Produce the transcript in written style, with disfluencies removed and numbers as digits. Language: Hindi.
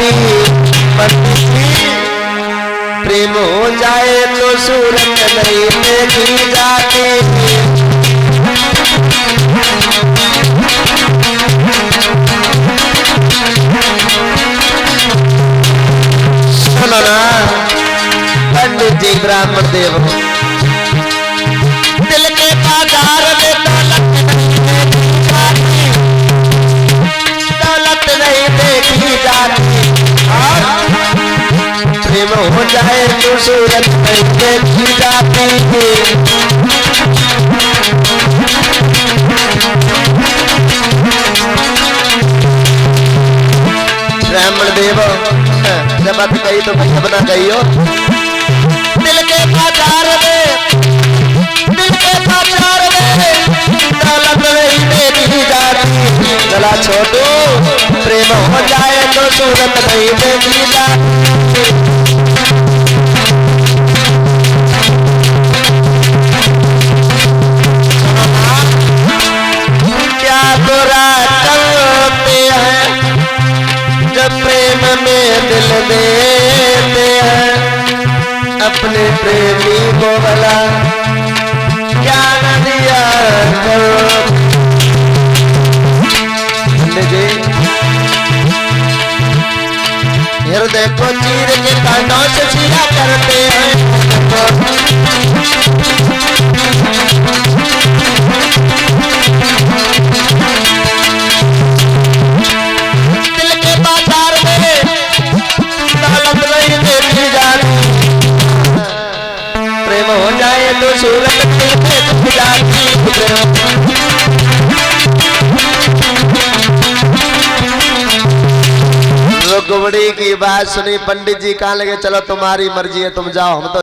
जाती। पंडित जी प्रेम हो जाए तो सूरत नहीं देखी जाती। सुनो ना पंडित जी ब्राह्मण देव, दिल के बाजार में दौलत नहीं देखी जाती। प्रेम हो जाए तो सूरत नहीं देखी जाती। ब्राह्मण देव जब बात कही तो भैया बना गई हो। दिल के बाजार में दौलत नहीं देखी जाती। गला छोटू प्रेम हो जाए तो सूरत नहीं देखी जाती। क्या बुरा करते हैं जब प्रेम में दिल देते हैं अपने प्रेमी को भला क्या न दिया करो। हृदय को चीर के कांटों से चीरा करते हैं। दिल के बाजार में दौलत नहीं देखी जाती। प्रेम हो जाए तो सूरत नहीं देखी जाती। रुकवड़ी की बात सुनी पंडित जी कहाँ लगे, चलो तुम्हारी मर्जी है तुम जाओ, हम तो